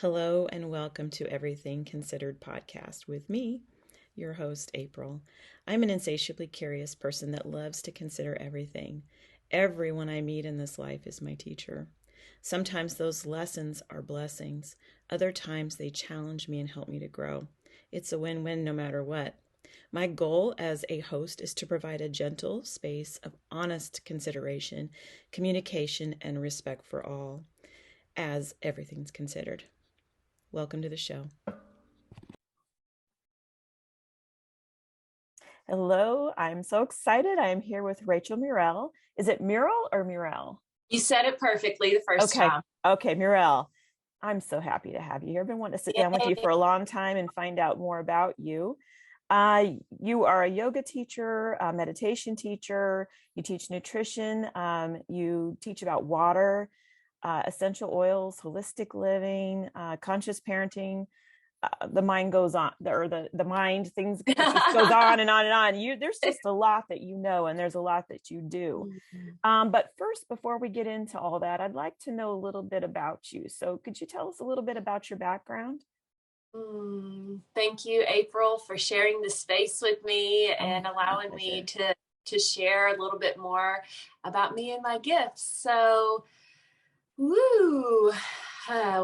Hello and welcome to Everything Considered podcast with me, your host, April. I'm an insatiably curious person that loves to consider everything. Everyone I meet in this life is my teacher. Sometimes those lessons are blessings. Other times they challenge me and help me to grow. It's a win-win no matter what. My goal as a host is to provide a gentle space of honest consideration, communication, and respect for all, as everything's considered. Welcome to the show. Hello, I'm so excited. I am here with Rachel Murell. Is it Murell or Murell? You said it perfectly the first time. Okay, Murell. I'm so happy to have you here. I've been wanting to sit down with you for a long time and find out more about you. You are a yoga teacher, a meditation teacher. You teach nutrition. You teach about water, essential oils, holistic living, conscious parenting. The mind goes on, or the mind things just goes on and on and on. There's just a lot that you know, and there's a lot that you do. But first, before we get into all that, I'd like to know a little bit about you. So could you tell us a little bit about your background? Thank you, April, for sharing the space with me and allowing me to share a little bit more about me and my gifts. So,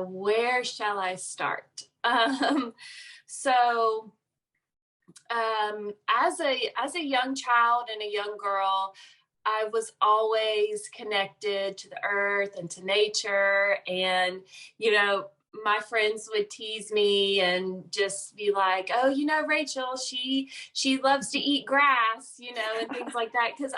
where shall I start? As a young child and a young girl, I was always connected to the earth and to nature. And, my friends would tease me and just be like, oh, Rachel, she loves to eat grass, and things like that. Because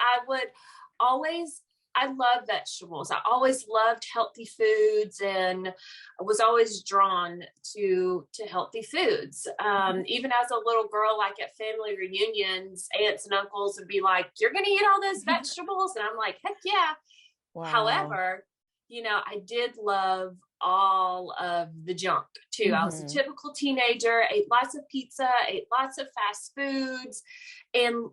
I love vegetables. I always loved healthy foods and was always drawn to healthy foods. Even as a little girl, like at family reunions, aunts and uncles would be like, you're going to eat all those vegetables? And I'm like, heck yeah. Wow. However, I did love all of the junk too. I was a typical teenager, ate lots of pizza, ate lots of fast foods. And,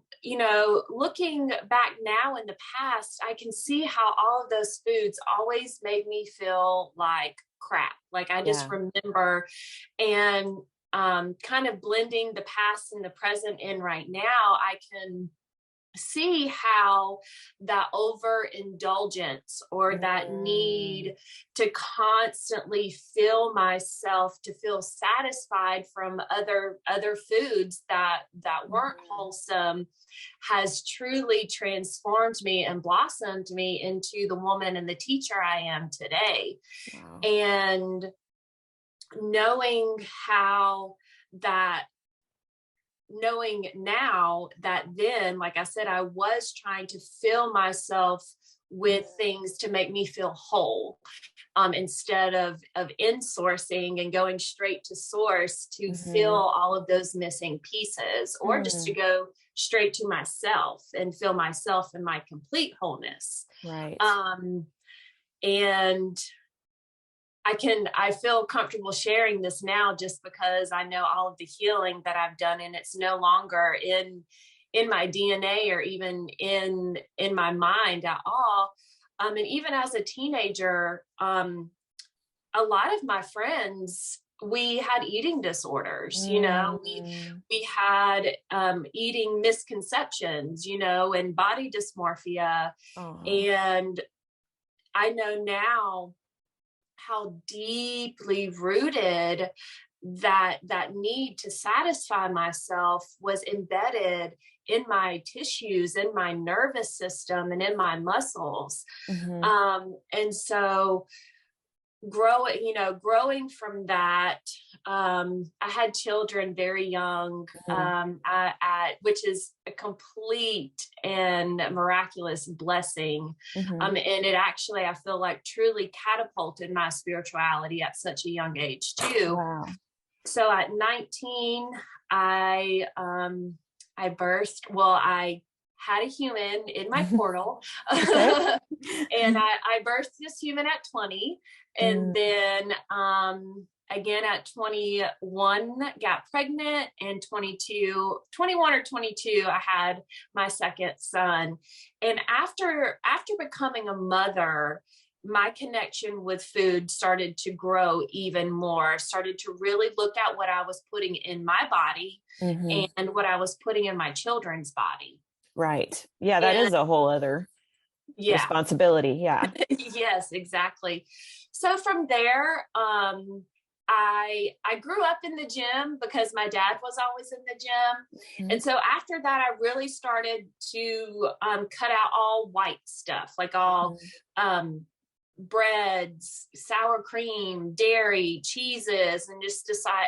looking back now in the past, I can see how all of those foods always made me feel like crap. Like I just remember, and kind of blending the past and the present in right now, I can see how that overindulgence or that need to constantly fill myself to feel satisfied from other foods that weren't wholesome has truly transformed me and blossomed me into the woman and the teacher I am today. Wow. And knowing now that then, like I said, I was trying to fill myself with things to make me feel whole, instead of insourcing and going straight to source to fill all of those missing pieces, or just to go straight to myself and fill myself in my complete wholeness. Right. And I feel comfortable sharing this now just because I know all of the healing that I've done, and it's no longer in my DNA or even in my mind at all. And even as a teenager, a lot of my friends, we had eating disorders, we had eating misconceptions, and body dysmorphia. And I know now how deeply rooted that need to satisfy myself was embedded in my tissues, in my nervous system, and in my muscles. And so growing from that, I had children very young, which is a complete and miraculous blessing. And it actually, I feel like, truly catapulted my spirituality at such a young age too. Wow. So at 19, I birthed, I had a human in my portal. And I birthed this human at 20. And then again at 21, got pregnant, and 21 or 22, I had my second son. And after becoming a mother, my connection with food started to grow even more, started to really look at what I was putting in my body and what I was putting in my children's body. Right. Yeah, that And is a whole other yeah, responsibility. Yeah. yes, exactly. So from there, I grew up in the gym because my dad was always in the gym. And so after that, I really started to cut out all white stuff, like all breads, sour cream, dairy, cheeses, and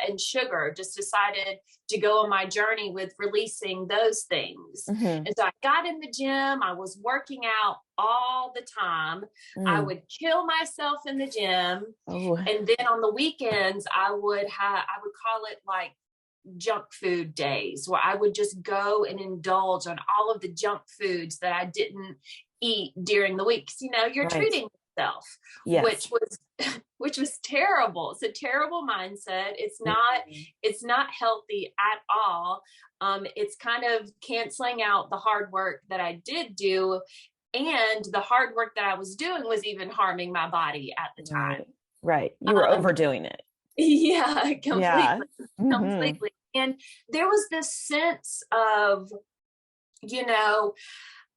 and sugar, just decided to go on my journey with releasing those things. And so I got in the gym, I was working out all the time. I would kill myself in the gym. And then on the weekends, I would call it like junk food days, where I would just go and indulge on all of the junk foods that I didn't eat during the week. 'Cause, you're treating yourself, which was terrible. It's a terrible mindset. It's not healthy at all. It's kind of canceling out the hard work that I did do. And the hard work that I was doing was even harming my body at the time. Right. You were overdoing it. Yeah, completely. Yeah. Completely. And there was this sense of,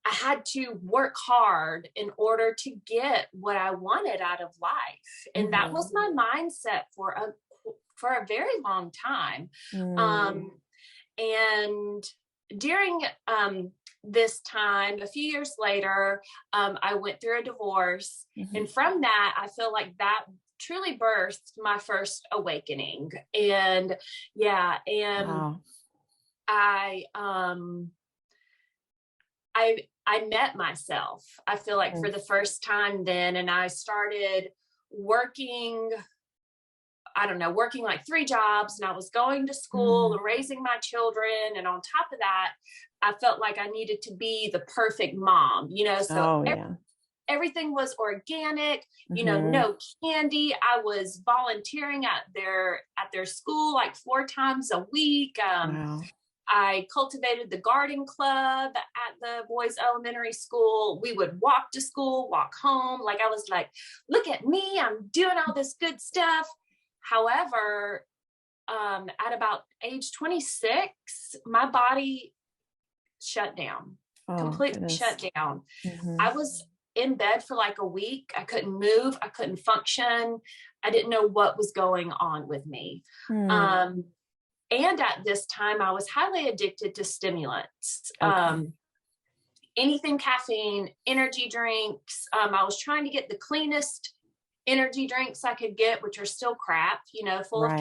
I had to work hard in order to get what I wanted out of life. And that was my mindset for a very long time. And during this time, a few years later, I went through a divorce. And from that, I feel like that truly birthed my first awakening. And wow. I met myself, I feel like, for the first time then, and I started working like 3 jobs, and I was going to school and raising my children. And on top of that, I felt like I needed to be the perfect mom, so everything was organic, no candy. I was volunteering at their school like 4 times a week. Wow. I cultivated the garden club at the boys' elementary school. We would walk to school, walk home. Like, I was like, look at me, I'm doing all this good stuff. However, at about age 26, my body shut down, completely shut down. I was in bed for like a week. I couldn't move. I couldn't function. I didn't know what was going on with me. And at this time, I was highly addicted to stimulants. Anything caffeine, energy drinks. I was trying to get the cleanest energy drinks I could get, which are still crap, full of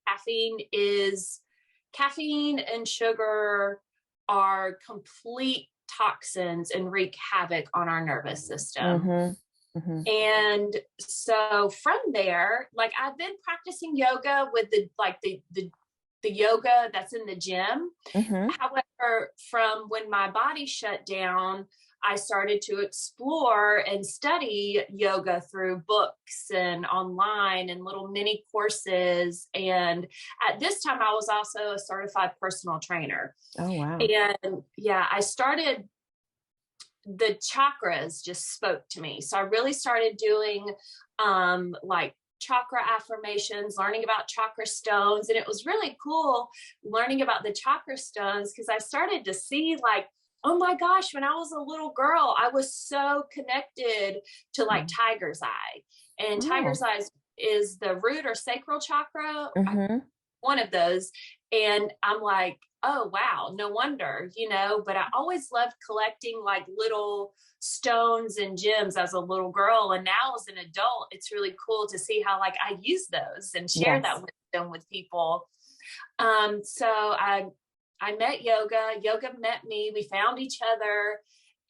caffeine. Caffeine and sugar are complete toxins and wreak havoc on our nervous system. And so from there, like, I've been practicing yoga with the yoga that's in the gym. However, from when my body shut down, I started to explore and study yoga through books and online and little mini courses. And at this time, I was also a certified personal trainer. Oh, wow. And I started, the chakras just spoke to me. So I really started doing like chakra affirmations, learning about chakra stones. And it was really cool learning about the chakra stones, because I started to see, like, oh my gosh, when I was a little girl, I was so connected to like tiger's eye. And tiger's eye is the root or sacral chakra, one of those. And I'm like, oh, wow, no wonder, but I always loved collecting like little stones and gems as a little girl. And now as an adult, it's really cool to see how, like, I use those and share that wisdom with people. So I met yoga met me, we found each other,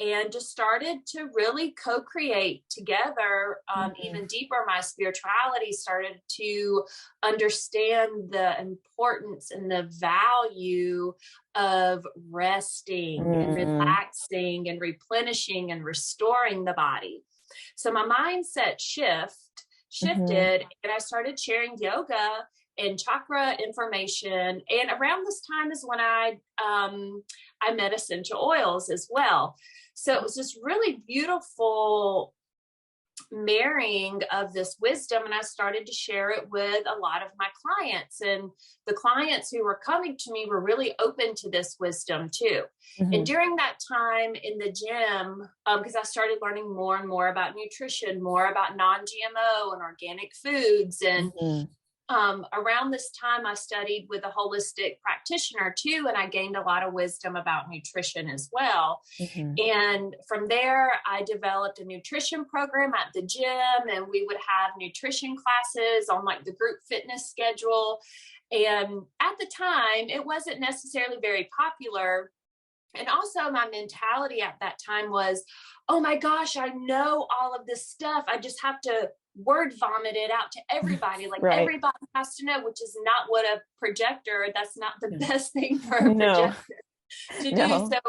and just started to really co-create together. Even deeper, my spirituality started to understand the importance and the value of resting and relaxing and replenishing and restoring the body. So my mindset shifted, and I started sharing yoga and chakra information. And around this time is when I met essential oils as well. So it was this really beautiful marrying of this wisdom, and I started to share it with a lot of my clients, and the clients who were coming to me were really open to this wisdom too. And during that time in the gym, because I started learning more and more about nutrition, more about non-GMO and organic foods, and around this time I studied with a holistic practitioner too, and I gained a lot of wisdom about nutrition as well. And from there, I developed a nutrition program at the gym, and we would have nutrition classes on like the group fitness schedule. And at the time, it wasn't necessarily very popular. And also my mentality at that time was, oh my gosh, I know all of this stuff. I just have to word vomit it out to everybody. Like everybody has to know, which is not what a projector, that's not the best thing for a projector to do. So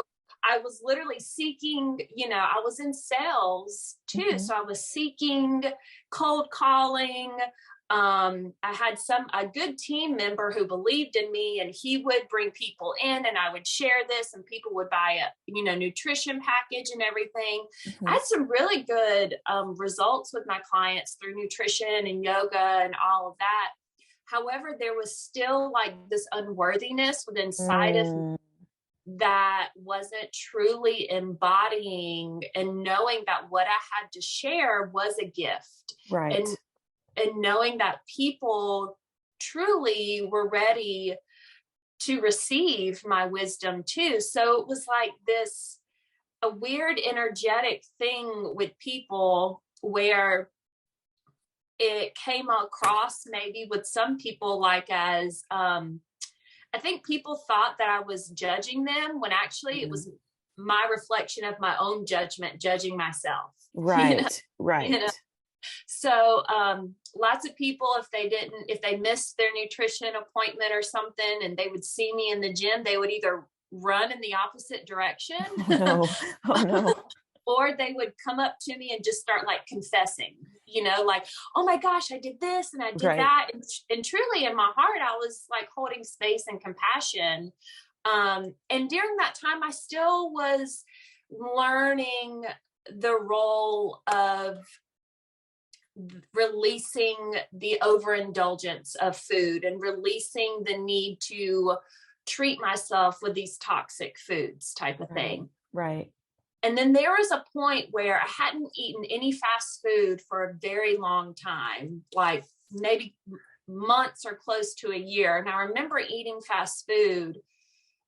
I was literally seeking, I was in sales too. So I was seeking, cold calling. I had a good team member who believed in me, and he would bring people in, and I would share this, and people would buy a, nutrition package and everything. I had some really good results with my clients through nutrition and yoga and all of that. However, there was still like this unworthiness within inside of me that wasn't truly embodying and knowing that what I had to share was a gift. And knowing that people truly were ready to receive my wisdom too. So it was like a weird energetic thing with people where it came across maybe with some people like as, I think people thought that I was judging them when actually it was my reflection of my own judgment, judging myself. So lots of people, if they missed their nutrition appointment or something and they would see me in the gym, they would either run in the opposite direction or they would come up to me and just start like confessing, like, oh my gosh, I did this and I did that. And truly in my heart, I was like holding space and compassion. And during that time, I still was learning the role of releasing the overindulgence of food and releasing the need to treat myself with these toxic foods type of thing. And then there was a point where I hadn't eaten any fast food for a very long time, like maybe months or close to a year. And I remember eating fast food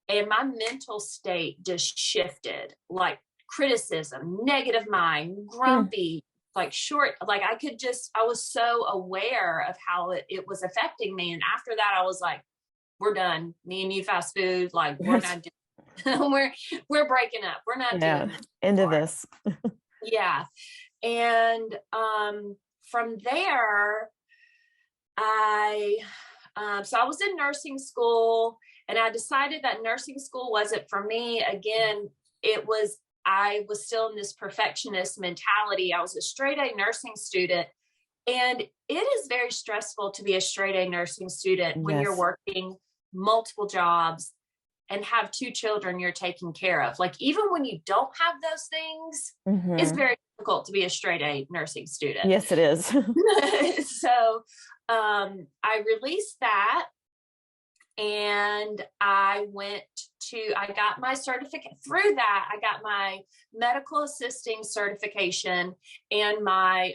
and my mental state just shifted, like criticism, negative mind, grumpy, like short, like I was so aware of how it was affecting me. And after that, I was like, we're done. Me and you fast food, like we're not doing we're breaking up. We're not doing this into this. And from there, so I was in nursing school, and I decided that nursing school wasn't for me. Again, I was still in this perfectionist mentality. I was a straight A nursing student, and it is very stressful to be a straight A nursing student when you're working multiple jobs and have 2 children you're taking care of. Like, even when you don't have those things, it's very difficult to be a straight A nursing student. Yes, it is. So I released that, and I got my certificate through that. I got my medical assisting certification and my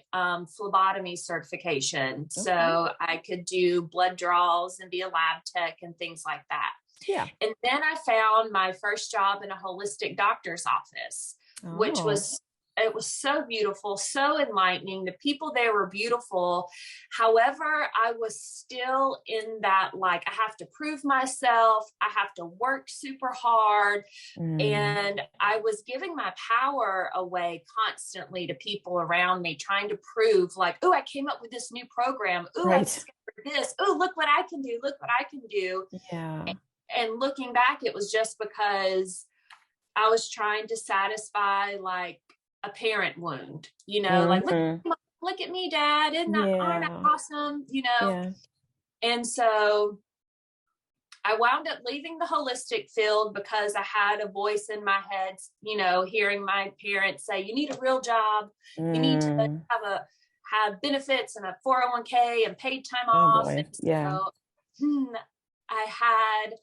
phlebotomy certification. So I could do blood draws and be a lab tech and things like that. And then I found my first job in a holistic doctor's office, which was so beautiful, so enlightening. The people there were beautiful. However, I was still in that, like, I have to prove myself. I have to work super hard. And I was giving my power away constantly to people around me, trying to prove like, oh, I came up with this new program. Oh, I discovered this. Oh, look what I can do. Look what I can do. And looking back, it was just because I was trying to satisfy like a parent wound, like, look at me, Dad. Aren't I awesome? And so I wound up leaving the holistic field because I had a voice in my head, hearing my parents say, you need a real job. You need to have benefits and a 401k and paid time Oh off. boy. And Yeah. so I had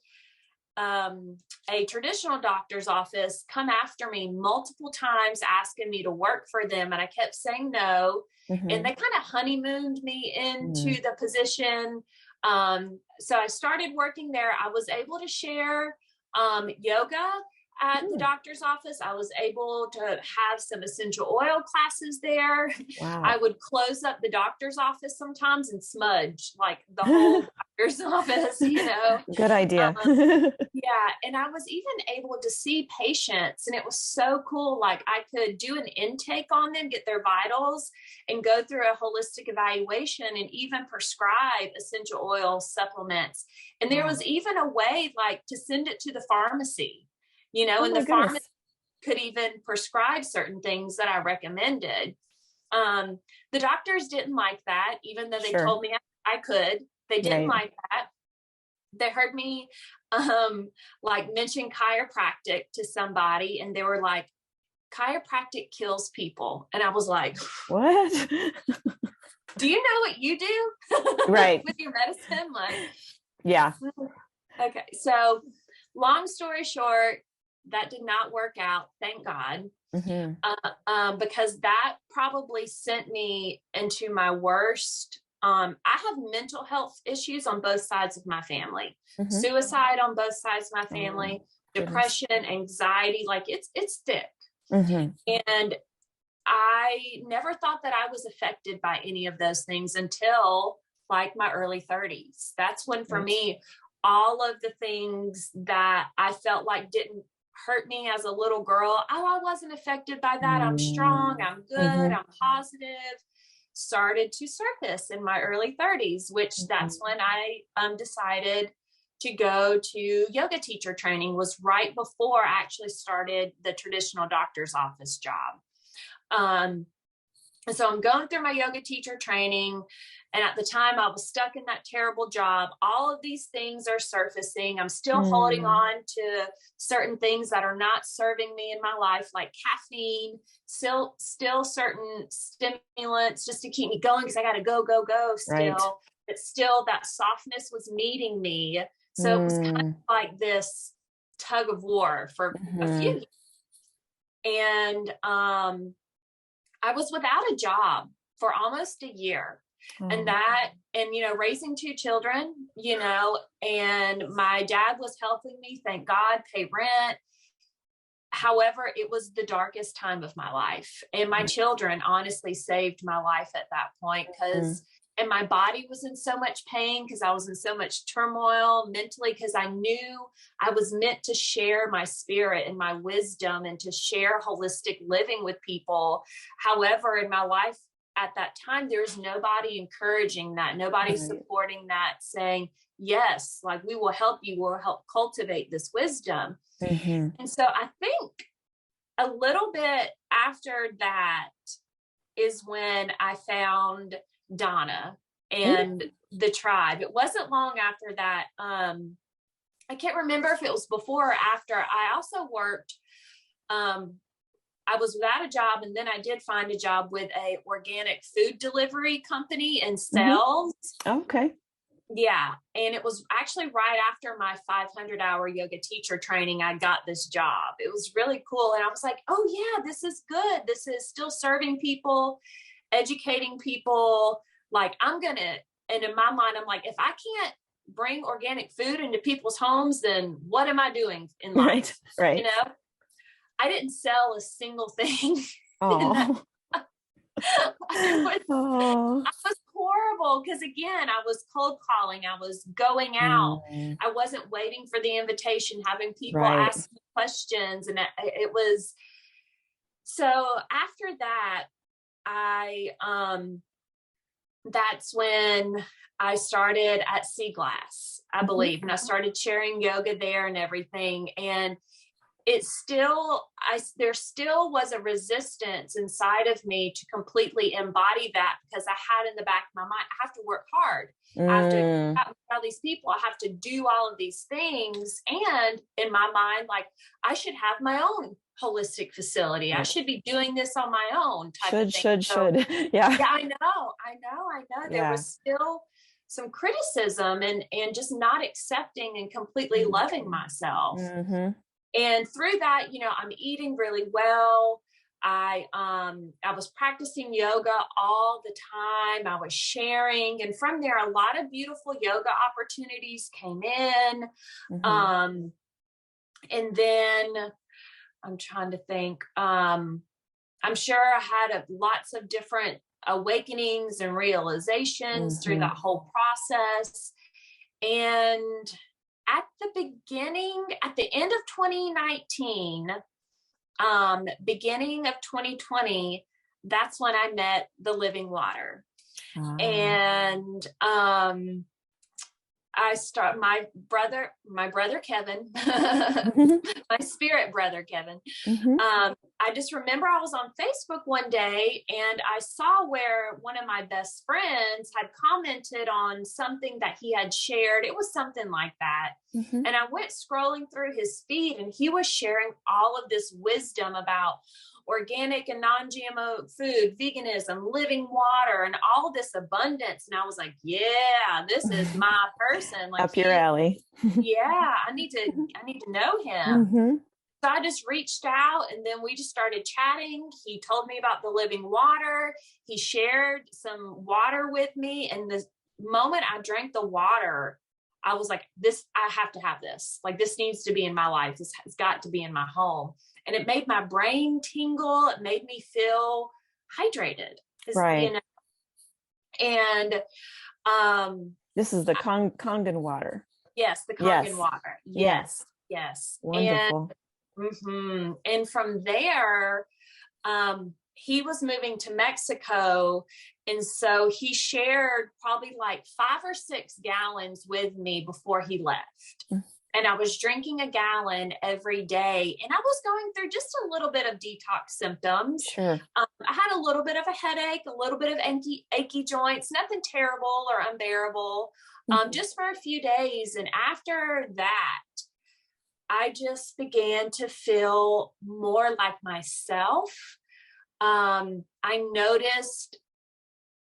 a traditional doctor's office come after me multiple times asking me to work for them, and I kept saying no. And they kind of honeymooned me into the position. So I started working there. I was able to share yoga at the doctor's office. I was able to have some essential oil classes there. Wow. I would close up the doctor's office sometimes and smudge like the whole doctor's office, Good idea. Yeah. And I was even able to see patients, and it was so cool. Like I could do an intake on them, get their vitals, and go through a holistic evaluation and even prescribe essential oil supplements. And there was even a way like to send it to the pharmacy, and the pharmacy could even prescribe certain things that I recommended. The doctors didn't like that, even though they told me I could. They didn't like that. They heard me like mention chiropractic to somebody, and they were like, chiropractic kills people. And I was like, what? Do you know what you do? Right. With your medicine? Like, yeah. Okay. So long story short, that did not work out. Thank God. Because that probably sent me into my worst. I have mental health issues on both sides of my family, suicide on both sides of my family, depression, anxiety, like it's thick. And I never thought that I was affected by any of those things until like my early 30s. That's when for me, all of the things that I felt like didn't hurt me as a little girl, I wasn't affected by that. I'm strong, I'm good, I'm positive, started to surface in my early 30s, which that's when I decided to go to yoga teacher training. Was right before I actually started the traditional doctor's office job. And so I'm going through my yoga teacher training. And at the time I was stuck in that terrible job. All of these things are surfacing. I'm still holding on to certain things that are not serving me in my life, like caffeine, still certain stimulants just to keep me going, because I got to go still. Right. But still that softness was meeting me. So it was kind of like this tug of war for a few years. And I was without a job for almost a year. And raising two children, and my dad was helping me, thank God, pay rent. However, it was the darkest time of my life. And my children honestly saved my life at that point, and my body was in so much pain because I was in so much turmoil mentally, because I knew I was meant to share my spirit and my wisdom and to share holistic living with people. However, in my life at that time, there's nobody encouraging that, nobody supporting that, saying, yes, like we will help you, we'll help cultivate this wisdom. And so I think a little bit after that is when I found Donna and the tribe. It wasn't long after that. I can't remember if it was before or after. I also worked, I was without a job, and then I did find a job with a organic food delivery company in sales. Okay. Yeah. And it was actually right after my 500-hour yoga teacher training, I got this job. It was really cool. And I was like, oh yeah, this is good. This is still serving people, educating people. Like and in my mind, I'm like, if I can't bring organic food into people's homes, then what am I doing in life? Right. I didn't sell a single thing. Oh. I was horrible because, again, I was cold calling. I was going out. I wasn't waiting for the invitation, having people ask me questions. And it was, so after that, that's when I started at Sea Glass, I believe. And I started sharing yoga there and everything. And there still was a resistance inside of me to completely embody that, because I had in the back of my mind, I have to work hard. I have to meet all these people. I have to do all of these things. And in my mind, like, I should have my own holistic facility. I should be doing this on my own type of thing. Should. Yeah. Yeah, I know. There Yeah. was still some criticism and just not accepting and completely loving myself. And through that, I'm eating really well. I was practicing yoga all the time. I was sharing, and from there, a lot of beautiful yoga opportunities came in. And then I'm trying to think. I'm sure I had lots of different awakenings and realizations through that whole process. And at the end of 2019, beginning of 2020, that's when I met the living water. And my brother Kevin, my spirit brother Kevin. I just remember I was on Facebook one day and I saw where one of my best friends had commented on something that he had shared. It was something like that. And I went scrolling through his feed, and he was sharing all of this wisdom about organic and non-GMO food, veganism, living water, and all this abundance. And I was like, yeah, this is my person. Like, up your alley. Yeah, I need to know him. So I just reached out, and then we just started chatting. He told me about the living water. He shared some water with me. And the moment I drank the water, I was like, I have to have this. Like, this needs to be in my life. This has got to be in my home. And it made my brain tingle. It made me feel hydrated. Right. And this is the Kangen water. Yes, the Kangen water. Yes. Wonderful. And from there, he was moving to Mexico. And so he shared probably like 5 or 6 gallons with me before he left. And I was drinking a gallon every day. And I was going through just a little bit of detox symptoms. Sure. I had a little bit of a headache, a little bit of achy joints, nothing terrible or unbearable, just for a few days. And after that, I just began to feel more like myself. I noticed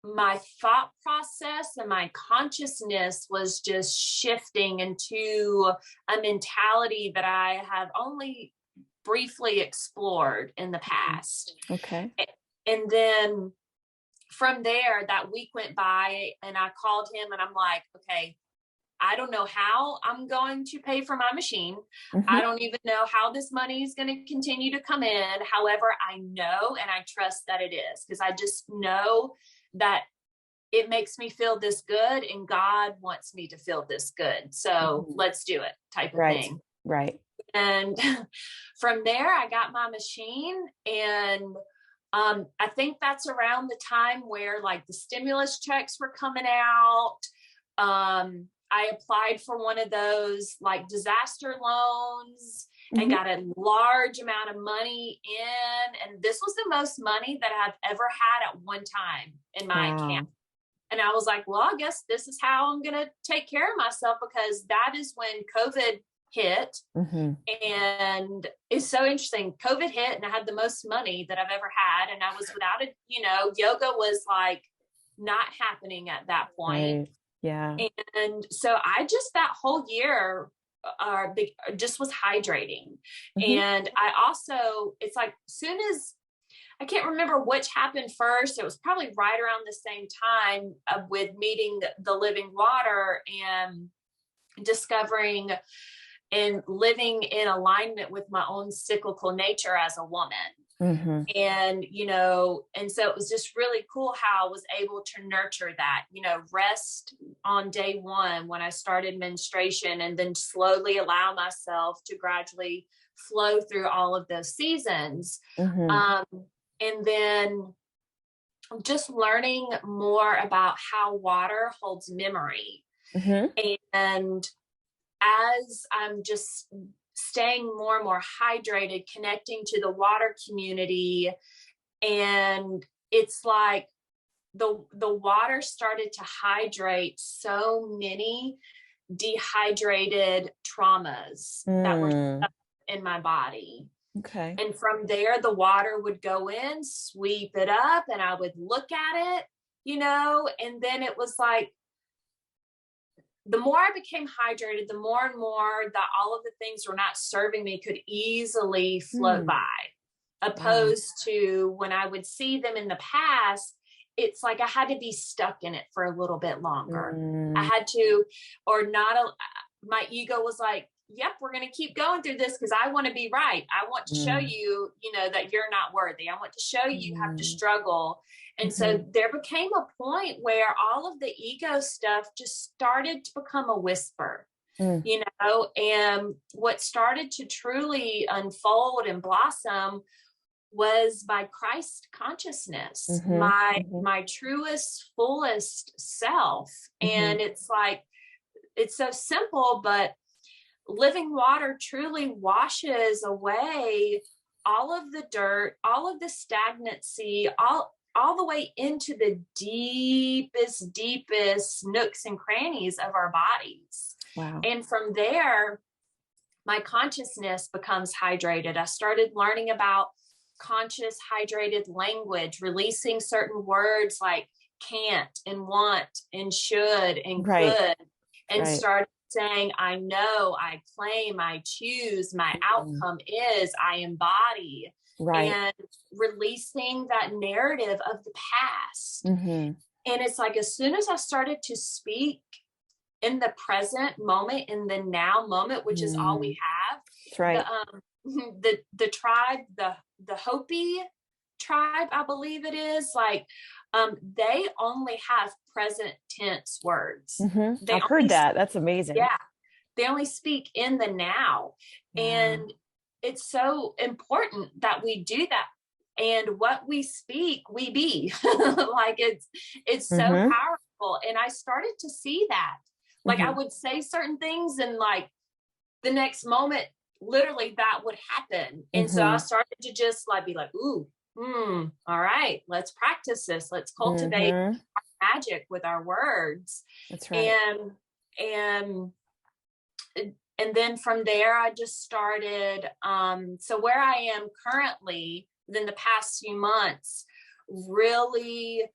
my thought process and my consciousness was just shifting into a mentality that I have only briefly explored in the past. Okay. And then from there, that week went by, and I called him, and I'm like, okay, I don't know how I'm going to pay for my machine. I don't even know how this money is going to continue to come in. However, I know and I trust that it is, because I just know that it makes me feel this good, and God wants me to feel this good. So let's do it, type of thing. Right. And from there, I got my machine, and I think that's around the time where like the stimulus checks were coming out. I applied for one of those like disaster loans and got a large amount of money in. And this was the most money that I've ever had at one time in my account. And I was like, well, I guess this is how I'm going to take care of myself, because that is when COVID hit. And it's so interesting. COVID hit, and I had the most money that I've ever had. And I was without it, yoga was like not happening at that point. Right. Yeah. And so I just, that whole year, just was hydrating. And I also, it's like, soon as, I can't remember which happened first. It was probably right around the same time with meeting the living water and discovering and living in alignment with my own cyclical nature as a woman. And, and so it was just really cool how I was able to nurture that, rest on day one when I started menstruation, and then slowly allow myself to gradually flow through all of those seasons. And then just learning more about how water holds memory. And as I'm just staying more and more hydrated, connecting to the water community. And it's like the water started to hydrate so many dehydrated traumas that were stuck in my body. Okay. And from there, the water would go in, sweep it up, and I would look at it, and then it was like, the more I became hydrated, the more and more that all of the things were not serving me could easily float by, opposed to when I would see them in the past, it's like I had to be stuck in it for a little bit longer. I had to, or not, my ego was like, yep, we're going to keep going through this because I want to be right. I want to show you, that you're not worthy. I want to show you have to struggle. And so there became a point where all of the ego stuff just started to become a whisper, and what started to truly unfold and blossom was my Christ consciousness, my truest, fullest self. And it's like, it's so simple, but living water truly washes away all of the dirt, all of the stagnancy, all the way into the deepest nooks and crannies of our bodies. Wow. And from there, my consciousness becomes hydrated. I started learning about conscious hydrated language, releasing certain words like can't and want and should and could, and started saying, I know, I claim, I choose, my outcome is, I embody, and releasing that narrative of the past. And it's like, as soon as I started to speak in the present moment, in the now moment, which is all we have, that's right. The tribe, the Hopi tribe, I believe it is, like, they only have present tense words. I've heard that. That's amazing. Yeah. They only speak in the now. And it's so important that we do that. And what we speak, we be. Like, it's so powerful. And I started to see that. Like, I would say certain things, and like the next moment, literally that would happen. And so I started to just like be like, ooh, all right, let's practice this. Let's cultivate our magic with our words. That's right. And then from there, I just started. So where I am currently, within the past few months, really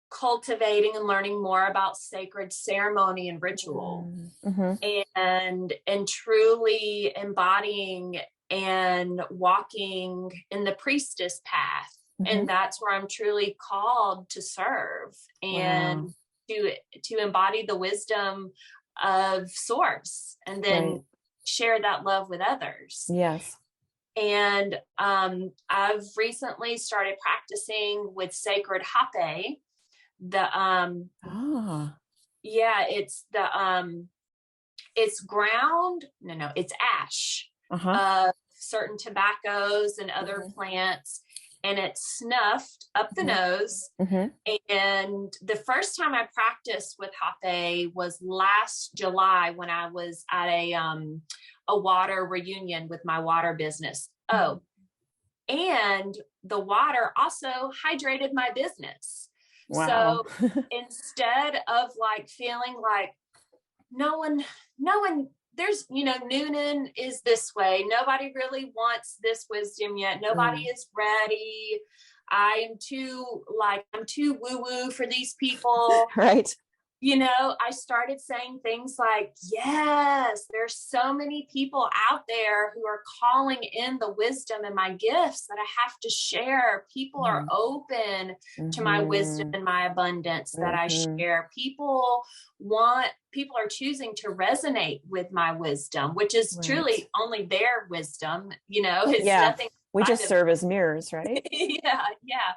cultivating and learning more about sacred ceremony and ritual, and truly embodying and walking in the priestess path. And that's where I'm truly called to serve and to embody the wisdom of source, and then share that love with others. Yes. And I've recently started practicing with sacred hape. It's ground. It's ash of certain tobaccos and other plants, and it's snuffed up the nose. And the first time I practiced with hape was last July, when I was at a water reunion with my water business. And the water also hydrated my business. Wow. So instead of like feeling like no one, there's, Noonan is this way. Nobody really wants this wisdom yet. Nobody is ready. I'm too woo-woo for these people. Right. I started saying things like, yes, there's so many people out there who are calling in the wisdom and my gifts that I have to share. People are open to my wisdom and my abundance that I share. People are choosing to resonate with my wisdom, which is truly only their wisdom. It's nothing. We just serve as mirrors, right? Yeah.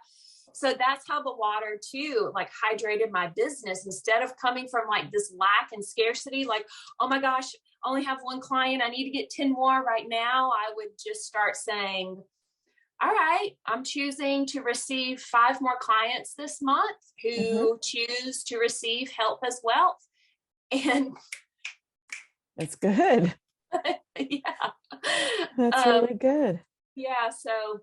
So that's how the water too, like, hydrated my business. Instead of coming from like this lack and scarcity, like, oh my gosh, I only have one client, I need to get 10 more right now. I would just start saying, all right, I'm choosing to receive 5 more clients this month who choose to receive health as wealth. And that's good. Yeah. That's Um, really good. yeah. So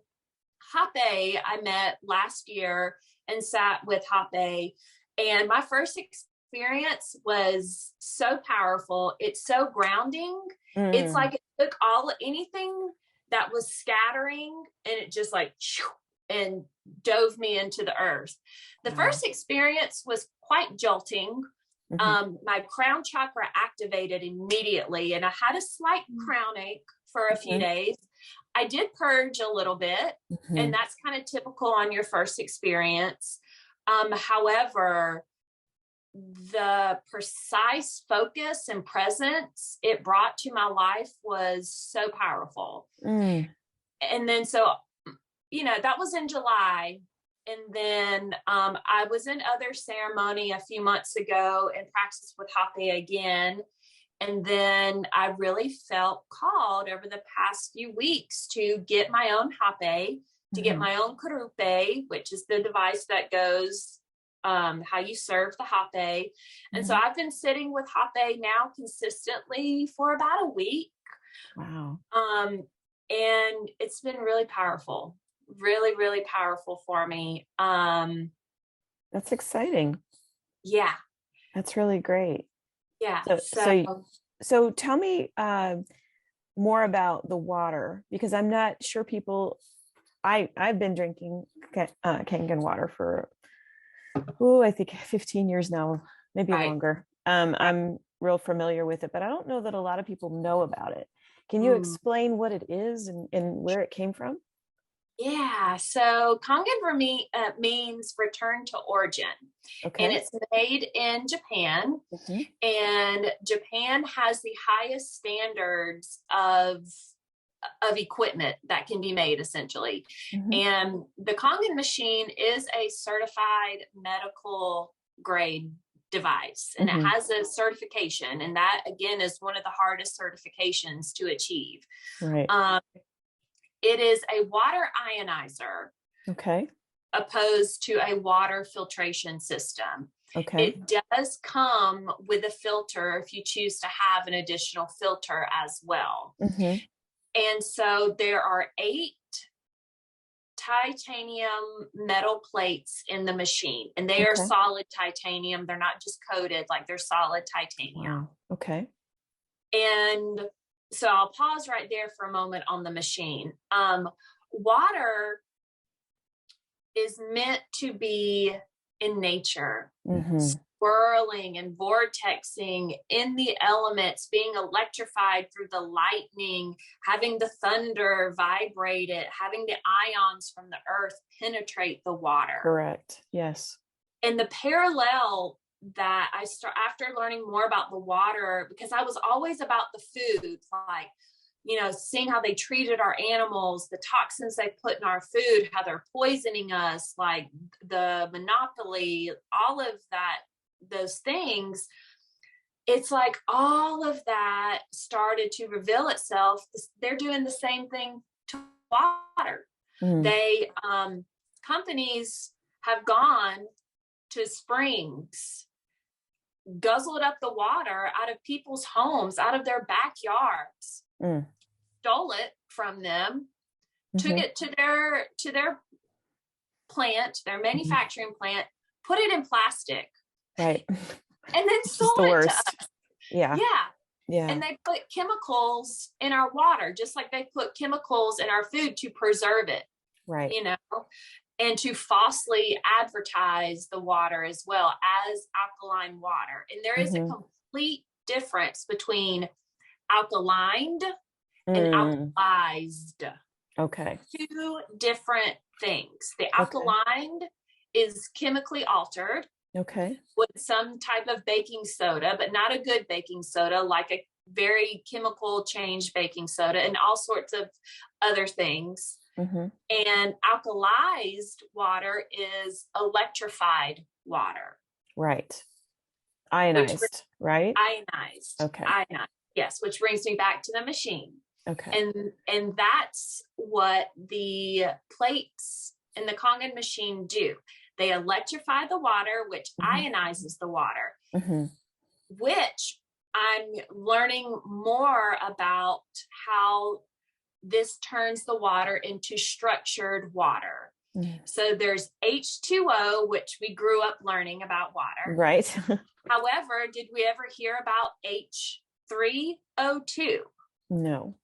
Hape, I met last year and sat with Hape. And my first experience was so powerful. It's so grounding. It's Mm, like it took anything that was scattering and it just like and dove me into the earth. The wow. first experience was quite jolting. Hmm. My crown chakra activated immediately, and I had a slight crown ache for a few Hmm. days. I did purge a little bit, and Hmm. that's kind of typical on your first experience. However, the precise focus and presence it brought to my life was so powerful. Mm, And then, so, that was in July. And then I was in other ceremony a few months ago and practiced with Hape again. And then I really felt called over the past few weeks to get my own Hape, to get mhm. my own Karupe, which is the device that goes how you serve the Hape. And so Mhm. I've been sitting with Hape now consistently for about a week. Wow. Um, and it's been really powerful, really, really powerful for me. That's exciting. Yeah, That's really great. yeah. So, So, so, so tell me more about the water because I'm not sure people. I've been drinking Kangen water for I think 15 years now, maybe right, longer. right. I'm real familiar with it, but I don't know that a lot of people know about it. Can you Mm. explain what it is and where it came from? Yeah, so Kangen for me means return to origin, and Okay. it's made in Japan. Mhm. And Japan has the highest standards of equipment that can be made, essentially. Mhm. And the Kangen machine is a certified medical grade device, and it Mhm. has a certification, and that again is one of the hardest certifications to achieve. Right. Um, it is a water ionizer Okay. opposed to a water filtration system. Okay. It does come with a filter if you choose to have an additional filter as well. Mhm. And so there are 8 titanium metal plates in the machine, and they are Okay. solid titanium. They're not just coated, like they're solid titanium. Wow. Okay. And so I'll pause right there for a moment on the machine. Water is meant to be in nature, Mhm. swirling and vortexing in the elements, being electrified through the lightning, having the thunder vibrate it, having the ions from the earth penetrate the water. Correct. Yes. And the parallel that I start after learning more about the water, because I was always about the food, like, seeing how they treated our animals, the toxins they put in our food, how they're poisoning us, like the monopoly, all of that, those things. It's like all of that started to reveal itself. They're doing the same thing to water. Mm. They, companies have gone to springs, guzzled up the water out of people's homes, out of their backyards, Mm. stole it from them, took Mhm. it to their plant, their Mhm. manufacturing plant, put it in plastic, Right. and then Which is the sold it to us. worst. Yeah. Yeah. Yeah. And they put chemicals in our water, just like they put chemicals in our food to preserve it, Right. you know, and to falsely advertise the water as well as alkaline water. And there is a Mhm. complete difference between alkalined and Mm. alkalized. Okay. 2 different things. The Okay. alkalined is chemically altered Okay. with some type of baking soda, but not a good baking soda, like a very chemical change baking soda and all sorts of other things. Mhm. And alkalized water is electrified water, Right. which Ionized, right? ionized, Okay. ionized. Yes, which brings me back to the machine. Okay. And that's what the plates in the Kangen machine do. They electrify the water, which Mhm. ionizes the water, Mhm. which I'm learning more about how this turns the water into structured water. So there's H2O, which we grew up learning about water. Right. However, did we ever hear about H3O2? No.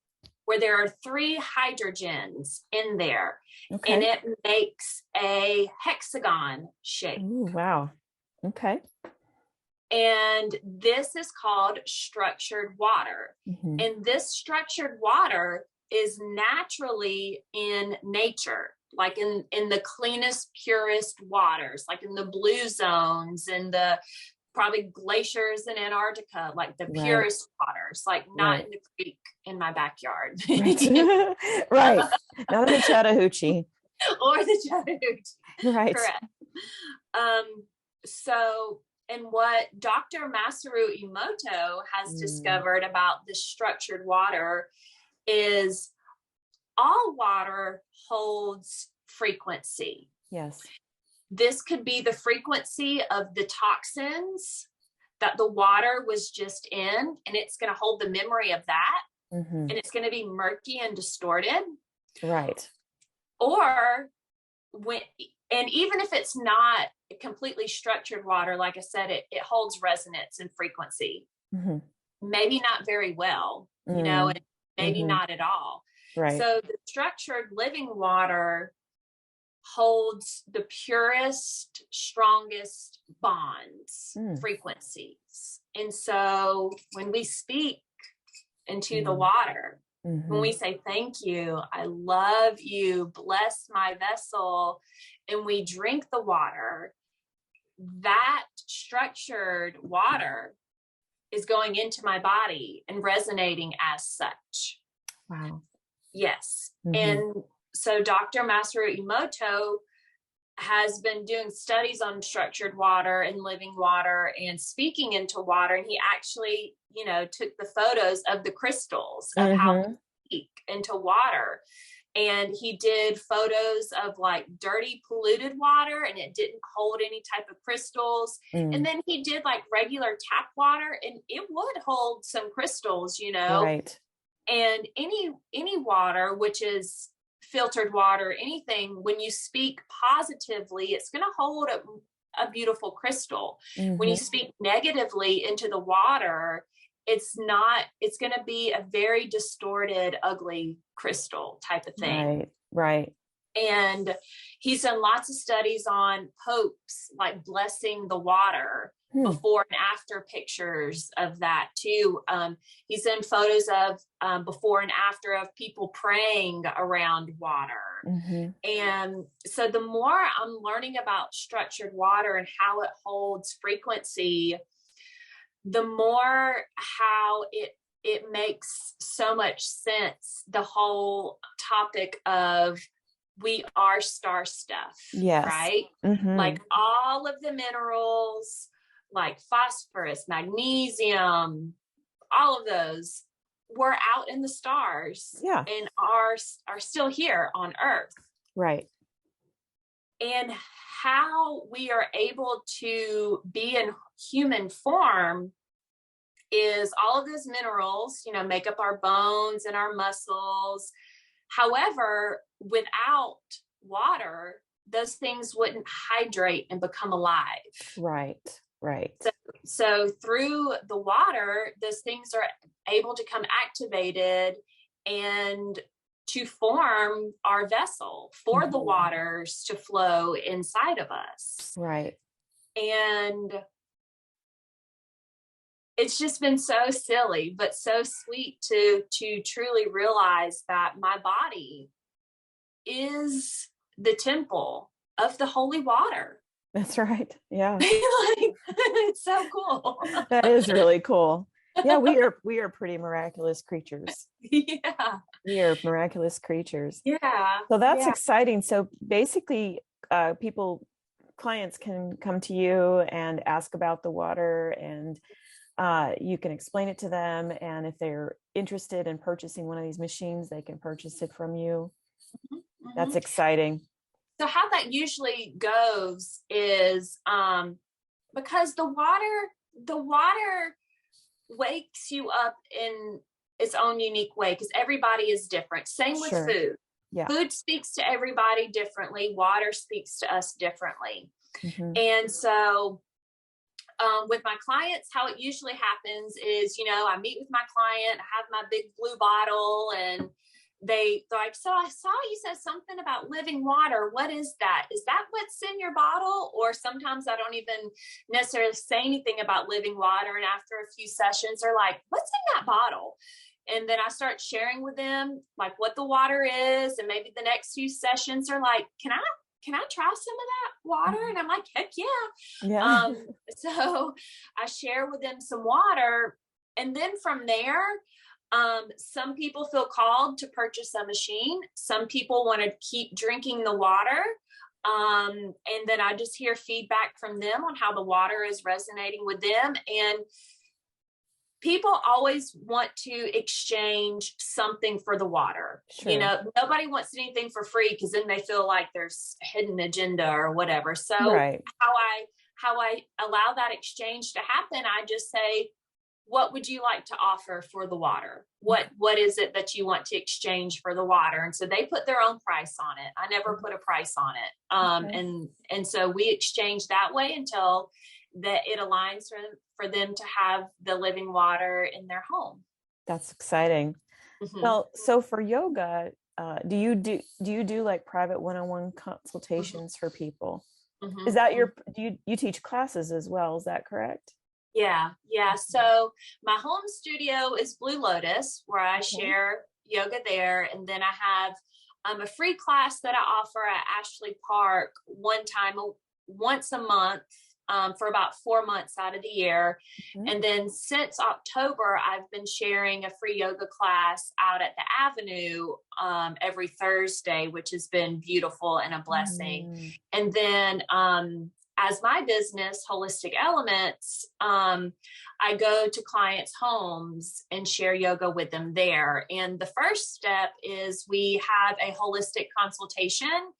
Where there are 3 hydrogens in there, Okay. and it makes a hexagon shape. Ooh, wow. Okay. And this is called structured water. Mm-hmm. And this structured water is naturally in nature, like in the cleanest, purest waters, like in the blue zones and the probably glaciers in Antarctica, like the purest waters, like not in the creek in my backyard. Right. Right. Not in the Chattahoochee. Or the Chattahoochee. Right. Correct. So, and what Dr. Masaru Emoto has discovered about this structured water is all water holds frequency. Yes. This could be the frequency of the toxins that the water was just in, and it's going to hold the memory of that, and it's going to be murky and distorted. Right. Or and even if it's not completely structured water, like I said, it holds resonance and frequency. Maybe not very well, and maybe not at all. Right. So the structured living water holds the purest, strongest bonds, frequencies. And so when we speak into the water, when we say, thank you, I love you, bless my vessel, and we drink the water, that structured water is going into my body and resonating as such. Wow. Yes. And so Dr. Masaru Emoto has been doing studies on structured water and living water and speaking into water. And he actually, took the photos of the crystals of how to speak into water. And he did photos of like dirty, polluted water, and it didn't hold any type of crystals. And then he did like regular tap water, and it would hold some crystals, Right. And any water, which is filtered water, anything, when you speak positively, it's going to hold a beautiful crystal. When you speak negatively into the water, it's going to be a very distorted, ugly crystal type of thing. Right. And he's done lots of studies on popes, like blessing the water, before and after pictures of that too. He's done photos of before and after of people praying around water. And so the more I'm learning about structured water and how it holds frequency, the more how it makes so much sense, the whole topic of we are star stuff. Yes. Right? Like all of the minerals, like phosphorus, magnesium, all of those were out in the stars, and are still here on Earth. Right. And how we are able to be in human form is all of those minerals, make up our bones and our muscles. However, without water, those things wouldn't hydrate and become alive. Right. So through the water, those things are able to come activated and to form our vessel for the waters to flow inside of us. Right. And it's just been so silly, but so sweet to truly realize that my body is the temple of the holy water. That's right. Yeah. It's so cool. That is really cool. Yeah, we are pretty miraculous creatures. Yeah. We are miraculous creatures. Yeah. So that's exciting. So basically, clients can come to you and ask about the water, and you can explain it to them. And if they're interested in purchasing one of these machines, they can purchase it from you. That's exciting. So how that usually goes is because the water wakes you up in its own unique way, because everybody is different. Same with Sure. food. Yeah. Food speaks to everybody differently. Water speaks to us differently. Mm-hmm. And so with my clients, how it usually happens is, I meet with my client, I have my big blue bottle, and they're like, so I saw you said something about living water. What is that? Is that what's in your bottle? Or sometimes I don't even necessarily say anything about living water. And after a few sessions, they're like, what's in that bottle? And then I start sharing with them like what the water is. And maybe the next few sessions are like, can I try some of that water? And I'm like, heck yeah. Yeah. So I share with them some water. And then from there, some people feel called to purchase a machine. Some people want to keep drinking the water. And then I just hear feedback from them on how the water is resonating with them. And people always want to exchange something for the water. Sure. Nobody wants anything for free, because then they feel like there's a hidden agenda or whatever. So Right. how I allow that exchange to happen, I just say, what would you like to offer for the water? What is it that you want to exchange for the water? And so they put their own price on it. I never put a price on it. Okay. And so we exchange that way until that it aligns for them to have the living water in their home. That's exciting. Mm-hmm. Well, so for yoga, do you do like private one-on-one consultations for people? Mm-hmm. Is that do you teach classes as well? Is that correct? Yeah. So my home studio is Blue Lotus, where I Okay. share yoga there. And then I have a free class that I offer at Ashley Park once a month, for about 4 months out of the year. Mm-hmm. And then since October, I've been sharing a free yoga class out at the Avenue every Thursday, which has been beautiful and a blessing. Mm-hmm. And then as my business, Holistic Elements, I go to clients' homes and share yoga with them there. And the first step is we have a holistic consultation.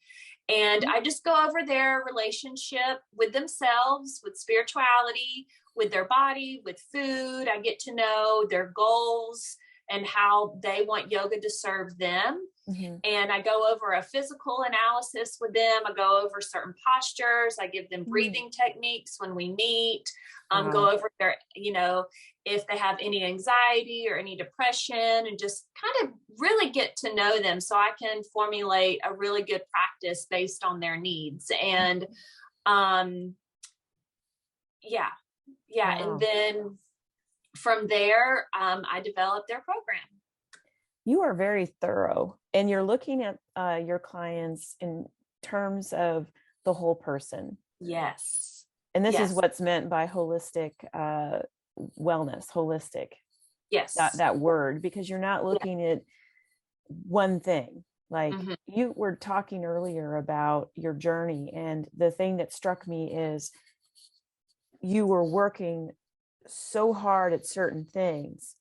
And I just go over their relationship with themselves, with spirituality, with their body, with food. I get to know their goals and how they want yoga to serve them. Mm-hmm. And I go over a physical analysis with them. I go over certain postures. I give them breathing techniques when we meet. Go over their, if they have any anxiety or any depression, and just kind of really get to know them so I can formulate a really good practice based on their needs. And yeah. Wow. And then from there, I develop their program. You are very thorough, and you're looking at your clients in terms of the whole person. Yes. And this is what's meant by holistic wellness, holistic. Yes. That word, because you're not looking at one thing. Like you were talking earlier about your journey, and the thing that struck me is you were working so hard at certain things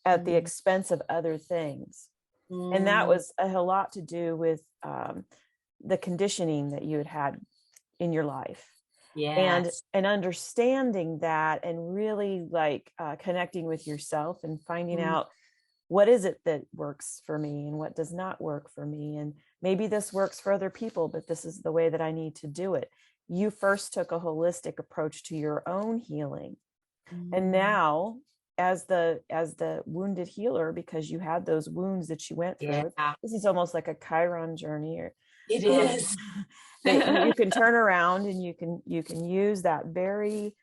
at the expense of other things. And that was a lot to do with the conditioning that you had in your life. Yes. And understanding that, and really like connecting with yourself and finding out what is it that works for me and what does not work for me. And maybe this works for other people, but this is the way that I need to do it. You first took a holistic approach to your own healing. And now as the wounded healer, because you had those wounds that you went through, this is almost like a Chiron journey. It is. That you can turn around and you can use that very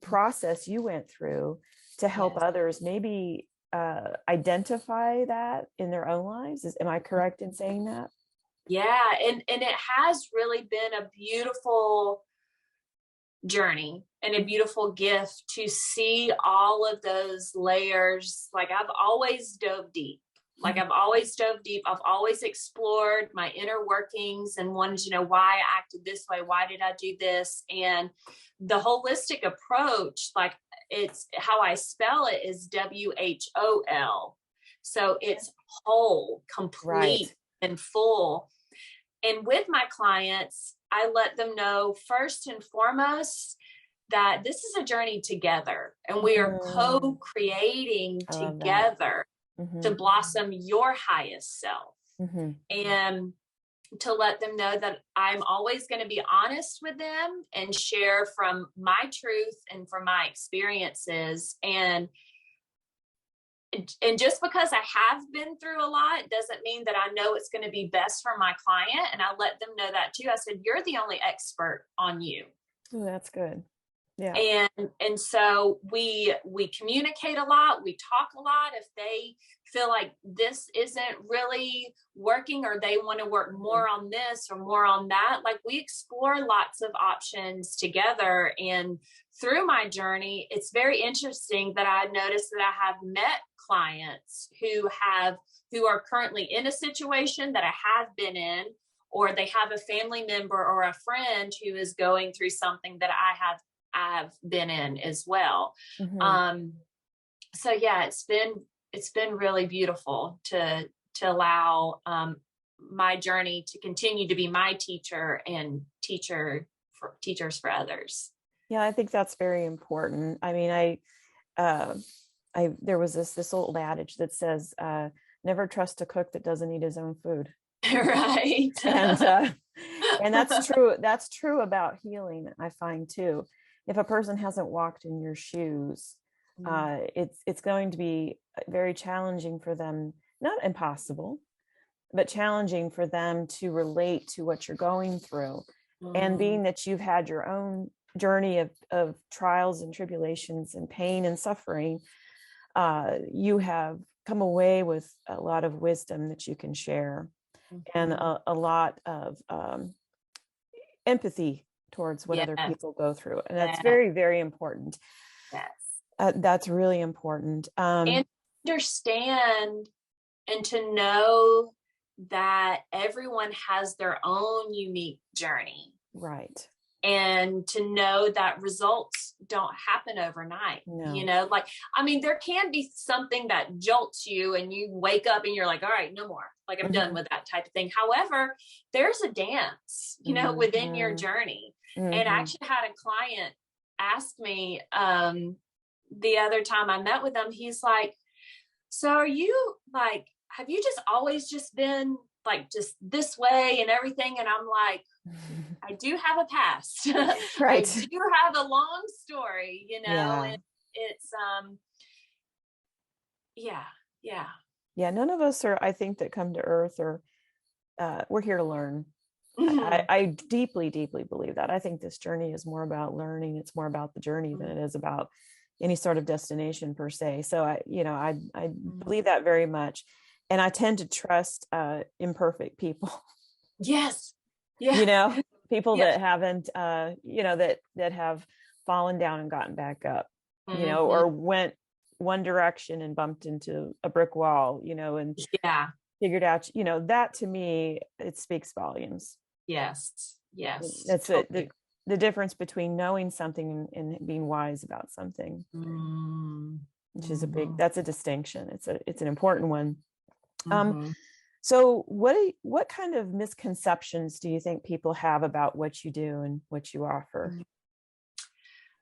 process you went through to help others maybe identify that in their own lives. Am I correct in saying that? Yeah. And it has really been a beautiful journey and a beautiful gift to see all of those layers. Like I've always dove deep. I've always explored my inner workings and wanted to know why I acted this way. Why did I do this? And the holistic approach, like it's how I spell it, is WHOL. So it's whole, complete, and full. And with my clients, I let them know first and foremost, that this is a journey together, and we are co-creating I love that. together to blossom your highest self. And to let them know that I'm always going to be honest with them and share from my truth and from my experiences. And just because I have been through a lot doesn't mean that I know it's going to be best for my client. And I let them know that too. I said, you're the only expert on you. Oh, that's good. Yeah. And so we communicate a lot. We talk a lot. If they feel like this isn't really working, or they want to work more on this or more on that, like, we explore lots of options together. And through my journey, it's very interesting that I noticed that I have met clients who are currently in a situation that I have been in, or they have a family member or a friend who is going through something that I've been in as well. So yeah, it's been really beautiful to allow my journey to continue to be my teacher and teachers for others. Yeah, I think that's very important. I mean, there was this old adage that says, never trust a cook that doesn't eat his own food. Right. And that's true. That's true about healing, I find too. If a person hasn't walked in your shoes, it's going to be very challenging for them, not impossible, but challenging for them to relate to what you're going through. And being that you've had your own journey of trials and tribulations and pain and suffering, you have come away with a lot of wisdom that you can share, and a lot of empathy towards what other people go through. And that's very, very important. Yes. That's really important. And understand and to know that everyone has their own unique journey. Right. And to know that results don't happen overnight. No. Like, I mean, there can be something that jolts you and you wake up and you're like, all right, no more. Like, I'm done with that type of thing. However, there's a dance, within your journey. And I actually had a client ask me the other time I met with him, he's like, so are you like, have you just always just been like just this way and everything? And I'm like, I do have a past. Right. I do have a long story, and it's yeah. None of us are, I think, that come to earth we're here to learn. I deeply, deeply believe that. I think this journey is more about learning. It's more about the journey than it is about any sort of destination per se. So I believe that very much. And I tend to trust imperfect people. Yes. Yeah. People that haven't, that have fallen down and gotten back up, or went one direction and bumped into a brick wall, and figured out, that to me, it speaks volumes. Yes. That's totally. The difference between knowing something and being wise about something, which is that's a distinction. It's an important one. So what kind of misconceptions do you think people have about what you do and what you offer?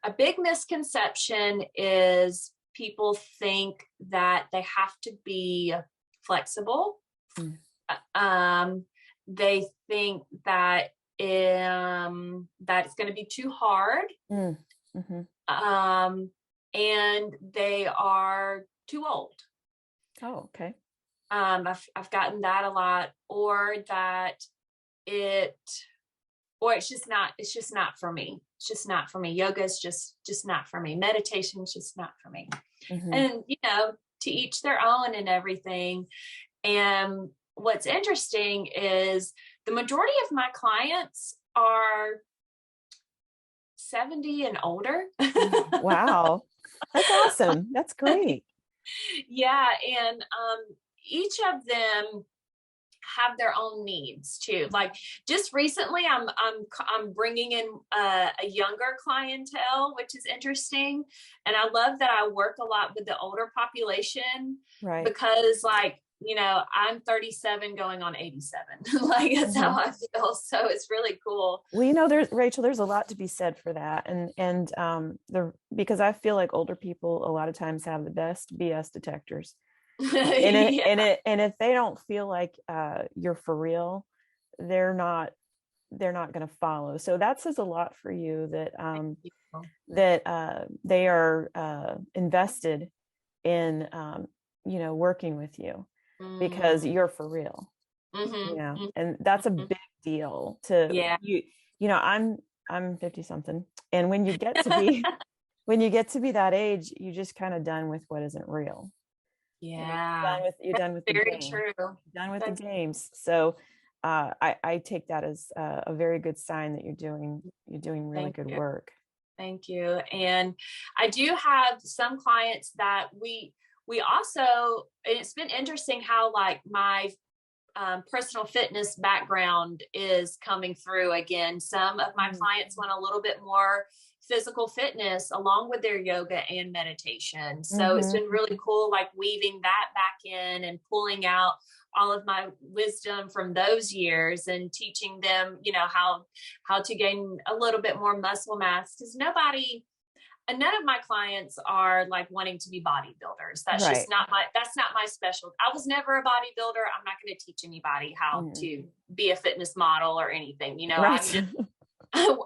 A big misconception is people think that they have to be flexible. They think that it's going to be too hard. And they are too old. Oh, okay. I've gotten that a lot, or that it's just not for me. It's just not for me. Yoga is just not for me. Meditation is just not for me. And, to each their own and everything. And what's interesting is the majority of my clients are 70 and older. Wow. That's awesome. That's great. Yeah. And, each of them have their own needs too. Like, just recently, I'm bringing in a younger clientele, which is interesting. And I love that I work a lot with the older population, right? Because like I'm 37 going on 87. Like that's how I feel. So it's really cool. Well, Rachel, there's a lot to be said for that. Because I feel like older people a lot of times have the best BS detectors. And if they don't feel like you're for real, they're not going to follow. So that says a lot for you that they are invested in working with you because you're for real. And that's a big deal to I'm 50 something, and when you get to be that age, you just kind of done with what isn't real. You're done with the very game. true. Done with the games. So I take that as a very good sign that you're doing really good work. Thank you. And I do have some clients that we also, and it's been interesting how like my personal fitness background is coming through again. Some of my clients want a little bit more physical fitness along with their yoga and meditation. So it's been really cool, like weaving that back in and pulling out all of my wisdom from those years and teaching them, how to gain a little bit more muscle mass, because none of my clients are like wanting to be bodybuilders. That's just not my special. I was never a bodybuilder. I'm not going to teach anybody how to be a fitness model or anything,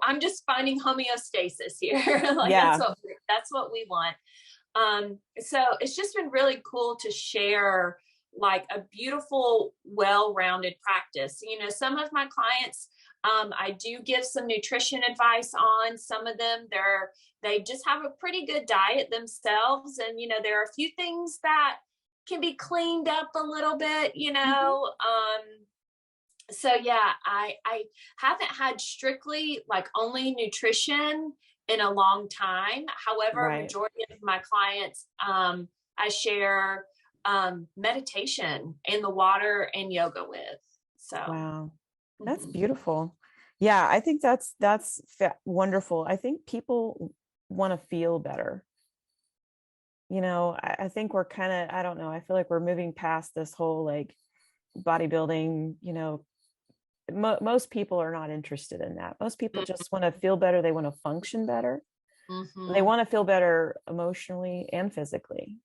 I'm just finding homeostasis here. That's what we want. So it's just been really cool to share like a beautiful, well-rounded practice. Some of my clients, I do give some nutrition advice on. Some of them, they just have a pretty good diet themselves. And, there are a few things that can be cleaned up a little bit, So yeah, I haven't had strictly like only nutrition in a long time. However, majority of my clients, I share meditation in the water and yoga with. So wow, that's beautiful. Yeah, I think that's wonderful. I think people want to feel better. I think we're kind of, I don't know, I feel like we're moving past this whole like bodybuilding. Most people are not interested in that. Most people just want to feel better. They want to function better. They want to feel better emotionally and physically,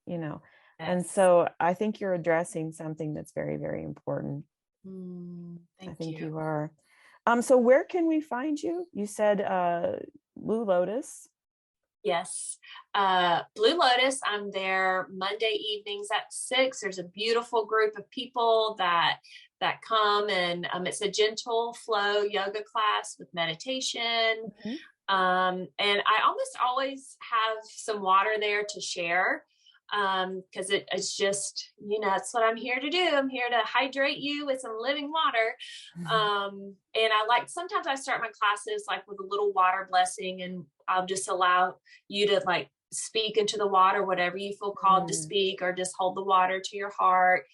Yes. And so I think you're addressing something that's very, very important. I think you are. So where can we find you? You said Blue Lotus. Yes. Blue Lotus, I'm there Monday evenings at 6. There's a beautiful group of people that come, and it's a gentle flow yoga class with meditation. And I almost always have some water there to share, because it's just, that's what I'm here to do. I'm here to hydrate you with some living water. And sometimes I start my classes like with a little water blessing, and I'll just allow you to like speak into the water, whatever you feel called to speak, or just hold the water to your heart.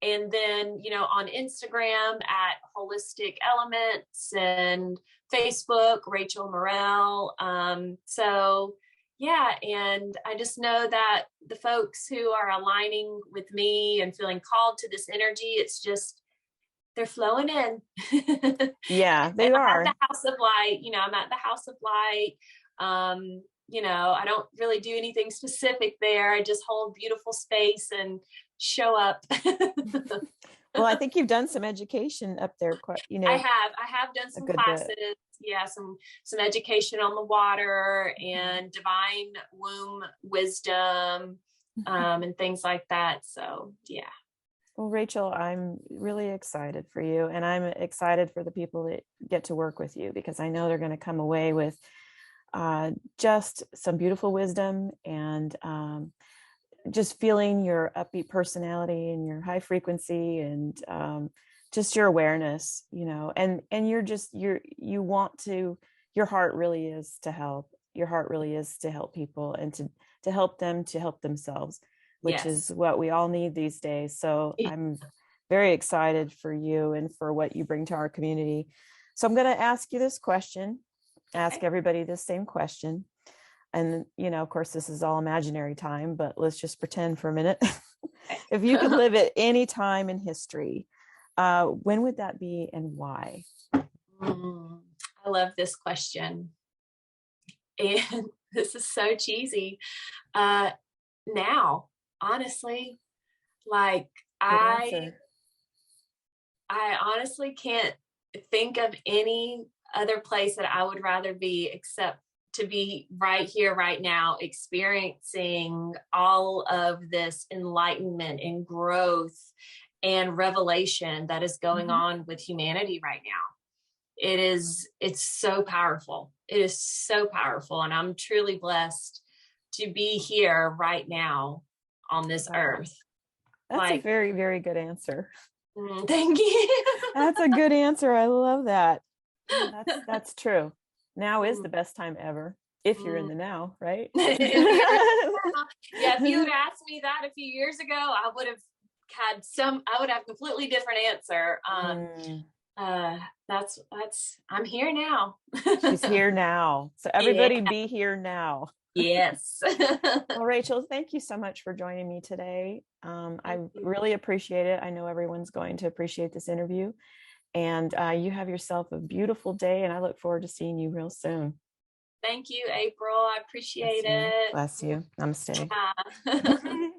And then, on Instagram at Holistic Elements, and Facebook, Rachel Murell. So yeah. And I just know that the folks who are aligning with me and feeling called to this energy, it's just, they're flowing in. Yeah, they are. I'm at the House of Light, I'm at the House of Light. I don't really do anything specific there. I just hold beautiful space and show up. Well, I think you've done some education up there. I have done some classes. Bit. Yeah, some education on the water and divine womb wisdom, and things like that. So yeah. Well, Rachel, I'm really excited for you, and I'm excited for the people that get to work with you, because I know they're going to come away with just some beautiful wisdom, and just feeling your upbeat personality and your high frequency, and just your awareness, and you want to, your heart really is to help. Your heart really is to help people, and to help them to help themselves, which is what we all need these days. So I'm very excited for you and for what you bring to our community. So I'm going to ask you this question, ask everybody the same question. And, of course, this is all imaginary time, but let's just pretend for a minute. If you could live at any time in history, when would that be and why? I love this question. And this is so cheesy. Now, honestly, like Good I answer. I honestly can't think of any other place that I would rather be except to be right here, right now, experiencing all of this enlightenment and growth and revelation that is going Mhm. on with humanity right now. It's so powerful. It is so powerful. And I'm truly blessed to be here right now on this Wow. earth. That's a Like, very, very good answer. thank you. That's a good answer. I love that. Yeah, that's true. Now is the best time ever, if you're in the now, right? Yeah, if you had asked me that a few years ago, I would have a completely different answer. Mm, That's I'm here now. she's here now. So Yeah. everybody be here now. Yes. Well, Rachel, thank you so much for joining me today. I really appreciate it. I know everyone's going to appreciate this interview. And you have yourself a beautiful day, and I look forward to seeing you real soon. Thank you, April. I Bless appreciate you. it. Bless you. Namaste. Yeah.